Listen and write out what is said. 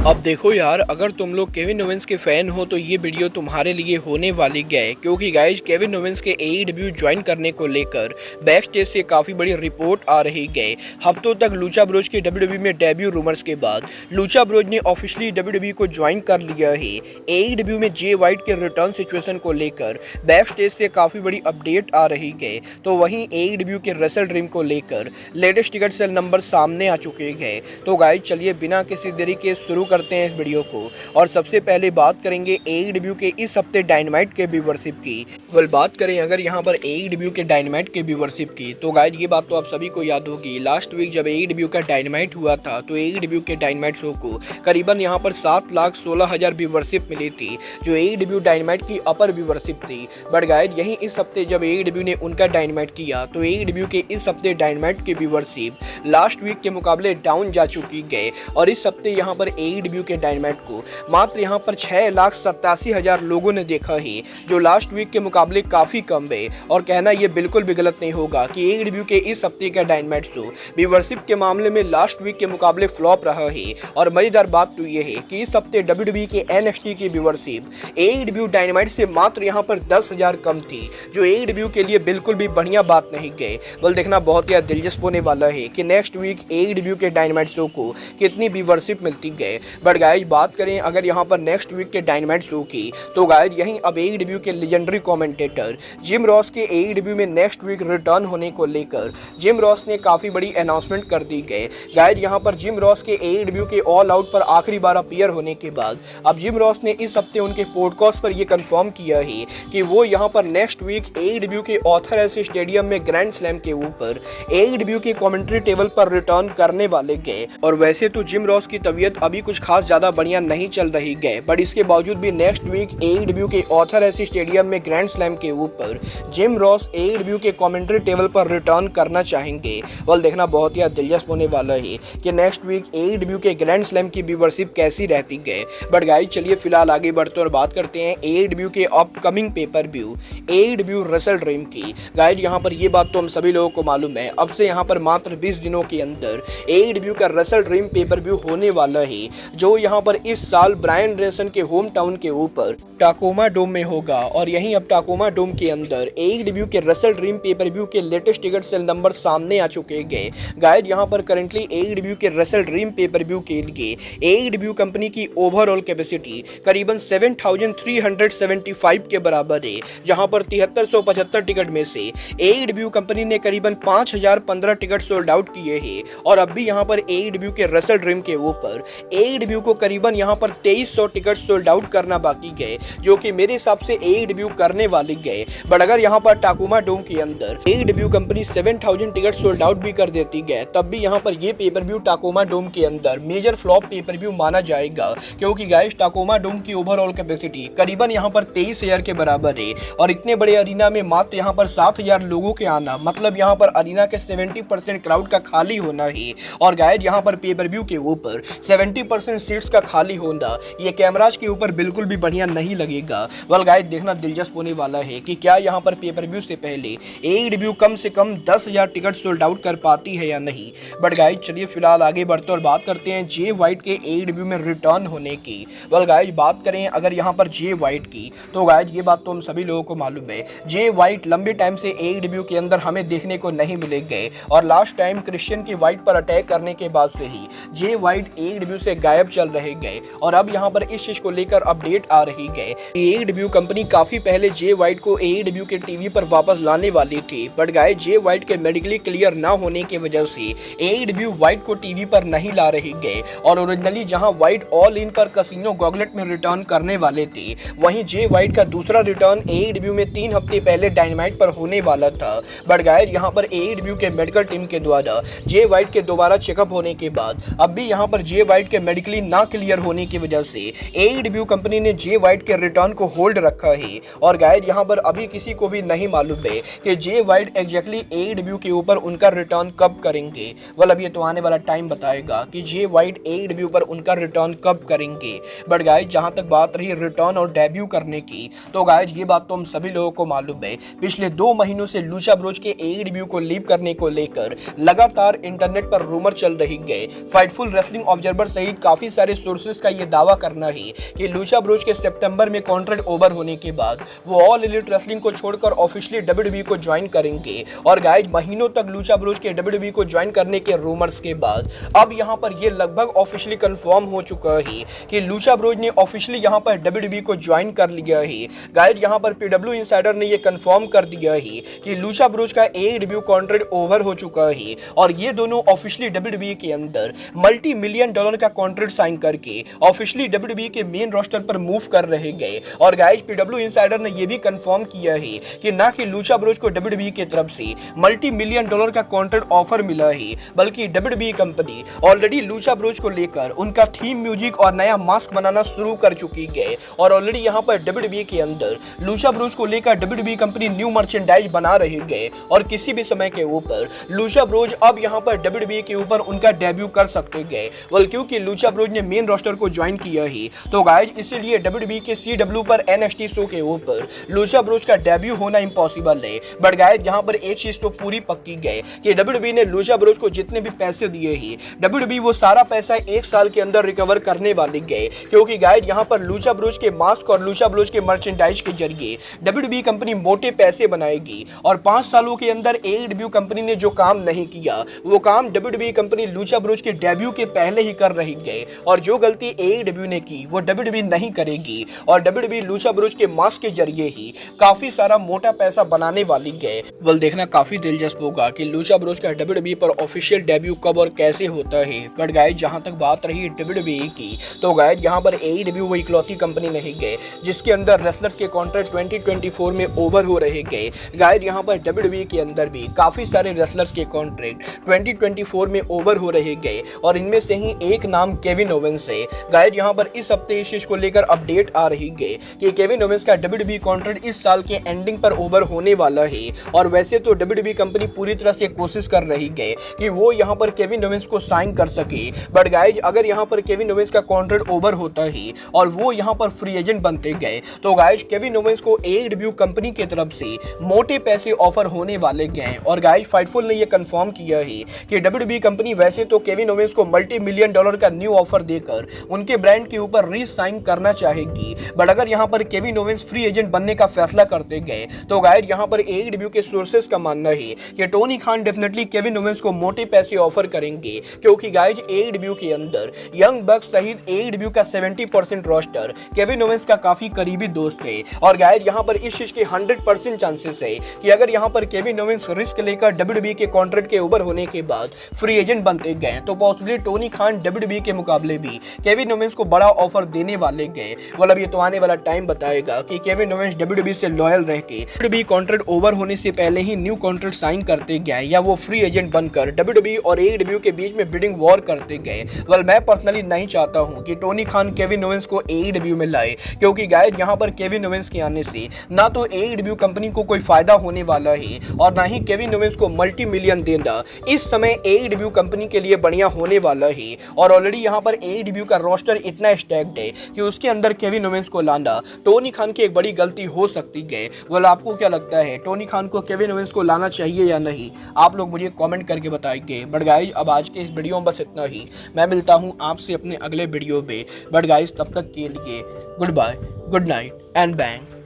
अब देखो यार, अगर तुम लोग केविन ओवेंस के फैन हो तो ये वीडियो तुम्हारे लिए होने वाली है, क्योंकि गाइज केविन ओवेंस के एईडब्ल्यू ज्वाइन करने को लेकर बैक स्टेज से काफी बड़ी रिपोर्ट आ रही है। हफ्तों तक लूचा ब्रोज के डब्ल्यूडब्ल्यूई में डेब्यू रूमर्स के बाद लूचा ब्रोज ने ऑफिशियली डब्ल्यूडब्ल्यूई को ज्वाइन कर लिया है। एईडब्ल्यू में जे वाइट के रिटर्न सिचुएशन को लेकर बैक स्टेज से काफी बड़ी अपडेट आ रही है। तो वहीं एईडब्ल्यू के रेसल ड्रीम को लेकर लेटेस्ट टिकट सेल नंबर सामने आ चुके हैं। तो गाइज चलिए बिना किसी देरी के शुरू करते हैं इस वीडियो को। और सबसे पहले बात करेंगे एईडब्ल्यू के इस हफ्ते डायनामाइट के व्यूअरशिप की। बात करें अगर यहाँ पर एईडब्ल्यू के डायनामाइट के व्यूअरशिप की, तो गाइस ये बात तो आप सभी को याद होगी। लास्ट वीक जब एईडब्ल्यू का डायनामाइट हुआ था तो एईडब्ल्यू के डायनामाइट शो को करीबन यहाँ पर 7,16,000 व्यूअरशिप मिली थी, जो एईडब्ल्यू डायनामाइट की अपर व्यूअरशिप थी। बट गाइस यहीं इस हफ्ते जब एईडब्ल्यू ने उनका डायनामाइट किया तो एईडब्ल्यू के इस हफ्ते डायनामाइट की व्यूअरशिप लास्ट वीक के मुकाबले डाउन जा चुकी है। और इस हफ्ते यहाँ पर एईडब्ल्यू के डायनामाइट को मात्र यहाँ पर 6,87,000 लोगों ने देखा है, जो लास्ट वीक के मुकाबले काफी कम है। और कहना ये बिल्कुल भी गलत नहीं होगा कि एईडब्ल्यू के इस हफ्ते का डायनामाइट शो व्यूअरशिप के मामले में लास्ट वीक के मुकाबले फ्लॉप रहा है। और मजेदार बात तो ये है कि इस हफ्ते डब्ल्यूडब्ल्यूई के एनएक्सटी की व्यूअरशिप एईडब्ल्यू डायनामाइट से मात्र यहाँ पर 10,000 कम थी, जो एईडब्ल्यू के लिए बिल्कुल भी बढ़िया बात नहीं है। बल देखना बहुत ही दिलचस्प होने वाला है कि नेक्स्ट वीक एईडब्ल्यू के डायनामाइट शो को कितनी व्यूअरशिप मिलती है। बट गाइस बात करें अगर यहाँ पर नेक्स्ट वीक के डायनामाइट शो की, तो गाइस यहीं अब एईडब्ल्यू के लेजेंडरी कमेंटेटर जिम रॉस के एईडब्ल्यू में नेक्स्ट वीक रिटर्न होने को लेकर जिम रॉस ने काफी बड़ी अनाउंसमेंट कर दी है। गाइस यहाँ पर जिम रॉस के एईडब्ल्यू के ऑल आउट पर आखिरी बार अपीयर होने के बाद अब जिम रॉस ने इस हफ्ते उनके पॉडकास्ट पर यह कंफर्म किया है कि वो यहाँ पर नेक्स्ट वीक एईडब्ल्यू के ऑथर ऐसे स्टेडियम में ग्रैंड स्लैम के ऊपर एईडब्ल्यू के कमेंट्री टेबल पर रिटर्न करने वाले हैं। और वैसे तो जिम रॉस की तबीयत अभी कुछ खास ज्यादा बढ़िया नहीं चल रही है, बट इसके बावजूद भी नेक्स्ट वीक एईडब्ल्यू के ऑथर ऐसे स्टेडियम में ग्रैंड स्लैम के ऊपर जिम रॉस एईडब्ल्यू के कमेंट्री टेबल पर रिटर्न करना चाहेंगे। वह देखना बहुत ही दिलचस्प होने वाला है कि नेक्स्ट वीक एईडब्ल्यू के ग्रैंड स्लैम की व्यूअरशिप कैसी रहती है। बट गाइस चलिए फिलहाल आगे बढ़ते और बात करते हैं एईडब्ल्यू के upcoming pay per view AEW wrestle dream की। गाइस यहाँ पर ये बात तो हम सभी लोगों को मालूम है, अब से यहाँ पर मात्र 20 दिनों के अंदर एईडब्ल्यू का रेसल ड्रीम पेपर व्यू होने वाला है, जो यहाँ पर इस साल ब्रायन डेनिसन के होम टाउन के ऊपर टाकोमा डोम में होगा। और यहीं अब टाकोमा डोम के अंदर एईडब्ल्यू के रेसल ड्रीम पेपर व्यू के लेटेस्ट टिकट सेल नंबर सामने आ चुके हैं। गाइस यहाँ पर करंटली एईडब्ल्यू के रेसल ड्रीम पेपर व्यू के लिए एईडब्ल्यू कंपनी की ओवरऑल कैपेसिटी करीबन 7,375 के बराबर है, जहां पर 7,375 टिकट में से एईडब्ल्यू कंपनी ने करीबन 5,015 टिकट सोल्ड आउट किए हैं। और अब भी यहाँ पर एईडब्ल्यू के रेसल ड्रीम के ऊपर एईडब्ल्यू को करीबन यहाँ पर 2,300 टिकट सोल्ड आउट करना बाकी है, जो कि मेरे हिसाब से एईडब्ल्यू करने वाली है। बट अगर यहाँ पर टाकोमा डोम के अंदर AEW company 7,000 ticket sold out भी कर देती है, तब भी यहाँ पर ये पेपर व्यू टाकोमा डोम के अंदर मेजर फ्लॉप पेपर व्यू माना जाएगा, क्योंकि गाइस टाकोमा डोम की ओवरऑल कैपेसिटी करीबन यहाँ पर 23,000 के बराबर है। और इतने बड़े अरीना में मात्र यहाँ पर 7,000 लोगों के आना, मतलब यहाँ पर अरीना के 70% क्राउड का खाली होना है। और गाइस यहाँ पर पेपर व्यू के ऊपर 70% सीट्स का खाली होना ये कैमराज के ऊपर बिल्कुल भी बढ़िया नहीं लगेगा। वेल गाइस देखना दिलचस्प होने वाला है कि क्या यहाँ पर पेपर व्यू से पहले एईडब्ल्यू कम से कम 10,000 टिकट सोल्ड आउट कर पाती है या नहीं। बट गाइस चलिए फिलहाल आगे बढ़ते और बात करते हैं जे वाइट के एईडब्ल्यू में रिटर्न होने की। वेल गाइस बात करें अगर यहाँ पर जे वाइट की, तो गाइस ये बात तो हम सभी लोगों को मालूम है, जे वाइट लंबे टाइम से एईडब्ल्यू के अंदर हमें देखने को नहीं मिलेंगे। और लास्ट टाइम क्रिश्चियन की वाइट पर अटैक करने के बाद से ही जे वाइट एईडब्ल्यू से गायब चल रहे गए। और अब यहाँ पर इस चीज को लेकर अपडेट आ रही है। एईडब्ल्यू कंपनी काफी पहले जे वाइट को एईडब्ल्यू के टीवी पर वापस लाने वाली थी, बट गाइस जे वाइट के मेडिकली क्लियर ना होने की वजह से एईडब्ल्यू वाइट को टीवी पर नहीं ला रही गए। और ओरिजिनली जहां वाइट ऑल इन पर कसिनो गॉगलेट में रिटर्न करने वाले थे, वहीं जे वाइट का दूसरा रिटर्न एईडब्ल्यू में 3 हफ्ते पहले डायनामाइट पर होने वाला था। बट गाइस यहाँ पर एईडब्ल्यू के मेडिकल टीम के द्वारा जे वाइट के दोबारा चेकअप होने के बाद अब भी यहाँ पर जे वाइट के मेडिकली ना क्लियर होने की वजह से एईडब्ल्यू कंपनी ने जे वाइट के रिटर्न को होल्ड रखा है। और गाइस यहाँ पर अभी किसी को भी नहीं मालूम है कि जे वाइट एग्जैक्टली एईडब्ल्यू के ऊपर उनका रिटर्न कब करेंगे। वेल अब ये तो आने वाला टाइम बताएगा कि जे वाइट एईडब्ल्यू पर उनका रिटर्न कब करेंगे। बट गाइस जहां तक बात रही रिटर्न और डेब्यू करने की, तो गाइस ये बात तो हम सभी लोगों को मालूम है, पिछले 2 महीनों से लूचा ब्रोज के एईडब्ल्यू को लीव करने को लेकर लगातार इंटरनेट पर रूमर चल रही है। फाइटफुल रेसलिंग ऑब्जर्वर सहित काफी सारे सोर्सेज का ये दावा करना है कि लूचा ब्रोज के सितंबर में कॉन्ट्रैक्ट ओवर होने के बाद वो ऑल एलिट रेसलिंग को छोड़कर ऑफिशियली डब्ल्यूडब्ल्यूई को ज्वाइन करेंगे। और गाइज महीनों तक लूचा ब्रोज के डब्ल्यूडब्ल्यूई को ज्वाइन करने के रूमर्स के बाद अब यहां पर ये लगभग ऑफिशियली कंफर्म हो चुका है कि लूचा ब्रोज ने ऑफिशियली यहां पर डब्ल्यूडब्ल्यूई को ज्वाइन कर लिया है। गाइज यहां पर पीडब्ल्यू इनसाइडर ने ये कंफर्म कर दिया है कि लूचा ब्रोज का एडब्ल्यू कॉन्ट्रैक्ट ओवर हो चुका है और ये दोनों ऑफिशियली डब्ल्यूडब्ल्यूई के अंदर मल्टी मिलियन डॉलर का कॉन्ट्रैक्ट साइन करके ऑफिशियली डब्ल्यूडब्ल्यूई के मेन रोस्टर पर मूव कर रहे गए। और गाइज पीडब्ल्यू इनसाइडर ने यह भी कंफर्म किया है कि ना कि लूचा ब्रोज को डब्ल्यूडब्ल्यूई की तरफ से मल्टी मिलियन डॉलर का कॉन्ट्रैक्ट ऑफर मिला है, बल्कि WWE company already Lucha Bros को लेकर उनका थीम म्यूजिक और नया मास्क बनाना शुरू कर चुकी है। और ऑलरेडी यहां पर डब्ल्यूडब्ल्यूई के अंदर लूचा ब्रोज को लेकर डब्ल्यूडब्ल्यूई कंपनी न्यू मर्चेंडाइज बना रही है और किसी भी समय के ऊपर लूचा ब्रोज अब यहां पर डब्ल्यूडब्ल्यूई के ऊपर उनका डेब्यू कर सकते हैं। वेल क्योंकि लूचा ब्रोज ने मेन रोस्टर को ज्वाइन किया है तो गाइज इसीलिए डब्ल्यूडब्ल्यूई के CW पर NXT शो के ऊपर लूचा ब्रोज का डेब्यू होना इम्पॉसिबल है। बट गाइज यहां पर एक चीज तो पूरी पक्की गई कि डब्ल्यूडब्ल्यूई ने लूचा ब्रोज को जितने भी पैसे दिए हैं डब्ल्यूडब्ल्यूई वो सारा पैसा एक साल के अंदर रिकवर करने वाली गए, क्योंकि गाइज यहां पर लूचा ब्रोज के मास्क और लूचा ब्रोज के मर्चेंडाइज के जरिए डब्ल्यूडब्ल्यूई कंपनी मोटे पैसे बनाएगी। और 5 सालों के अंदर AEW कंपनी ने जो काम नहीं किया वो काम डब्ल्यूडब्ल्यूई कंपनी लूचा ब्रोज के डेब्यू के पहले ही कर रही गए। और जो गलती AEW ने की वो डब्ल्यूडब्ल्यूई नहीं करेगी और डब्ल्यूडब्ल्यूई लूचा ब्रोज के मास्क के जरिए ही काफी सारा मोटा पैसा बनाने वाली गए। वेल देखना काफी दिलचस्प होगा कि लूचा ब्रोज का डब्ल्यूडब्ल्यूई पर ऑफिशियल डेब्यू कब और कैसे होता है। बट गाइज जहां तक बात रही डब्ल्यूडब्ल्यूई की तो गाइज यहां पर AEW वो इकलौती कंपनी नहीं गए जिसके अंदर रेसलर्स के कॉन्ट्रैक्ट 2024 में ओवर हो रहे गए। गाइज यहां पर डब्ल्यूडब्ल्यूई के अंदर भी काफी सारे रेसलर्स के कॉन्ट्रैक्ट 2024 में ओवर हो रहे गए और इनमें से ही एक नाम केविन ओवेंस है। गाइज यहां पर इस हफ्ते इस चीज को लेकर अपडेट आ रही है कि केविन ओवेंस का डब्ल्यूडब्ल्यूई कॉन्ट्रैक्ट इस साल के एंडिंग पर ओवर होने वाला है। और वैसे तो डब्ल्यूडब्ल्यूई कंपनी पूरी तरह से कोशिश कर रही है कि वो यहां पर केविन ओवेंस को साइन कर सके। बट गाइज अगर यहां पर केविन ओवेंस का कॉन्ट्रैक्ट ओवर होता है और वो यहां पर फ्री एजेंट बनते गए तो गाइज केविन ओवेंस को AEW कंपनी की तरफ से मोटे पैसे ऑफर होने वाले गए। और गाइज फाइटफुल ने यह कंफर्म किया है कि डब्ल्यूडब्ल्यूई कंपनी वैसे तो केविन ओवेंस को मल्टी मिलियन डॉलर का न्यू ऑफर देकर उनके ब्रांड के ऊपर री साइन करना चाहेगी। बट अगर यहां पर केविन ओवेंस फ्री एजेंट बनने का फैसला करते गए तो गाइज यहां पर AEW के सोर्सेस का मानना है कि Tony Khan definitely Kevin Owens को मोटे पैसे ऑफर करेंगे, क्योंकि गाइज AEW के अंदर यंग बक्स सहित AEW का 70% रोस्टर केविन ओवेंस का काफी करीबी दोस्त है। और गाइज यहां पर इस चीज के 100% चांसेस है कि अगर यहां पर केविन ओवेंस रिस्क लेकर डब्ल्यूडब्ल्यूई के कॉन्ट्रैक्ट के ओवर होने के बाद फ्री एजेंट बनते गए तो पॉसिबली टोनी खान डब्ल्यूडब्ल्यूई के मुकाबले भी केविन ओवेंस को बड़ा ऑफर देने वाले गए। मतलब ये तो आने वाला टाइम बताएगा कि केविन ओवेंस डब्ल्यूडब्ल्यूई से लॉयल रह के डब्ल्यूडब्ल्यूई कॉन्ट्रैक्ट ओवर होने से पहले ही न्यू कॉन्ट्रैक्ट साइन करते गए या वो फ्री एजेंट बनकर डब्ल्यूडब्ल्यूई और AEW के बीच में बिडिंग वॉर करते गए। वेल मैं पर्सनली नहीं चाहता हूं कि टोनी खान केविन ओवेंस को AEW में लाए, क्योंकि गाइज यहां पर केविन ओवेंस के आने से ना तो AEW कंपनी को कोई फायदा होने वाला है और ना ही केविन ओवेंस को मल्टी मिलियन देना इस समय AEW कंपनी के लिए बढ़िया होने वाला है। और ऑलरेडी यहां पर AEW का रोस्टर इतना स्टैक्ड है कि उसके अंदर केविन ओवेंस को लाना टोनी खान की एक बड़ी गलती हो सकती है। वेल आपको क्या लगता है, टोनी खान को केविन ओवेंस को लाना चाहिए या नहीं? आप लोग मुझे कमेंट करके बताएंगे। बट गाइज अब आज के इस वीडियो में बस इतना ही। मैं मिलता हूं आपसे अपने अगले वीडियो में। बट गाइज तब तक के लिए goodbye, good night and bang.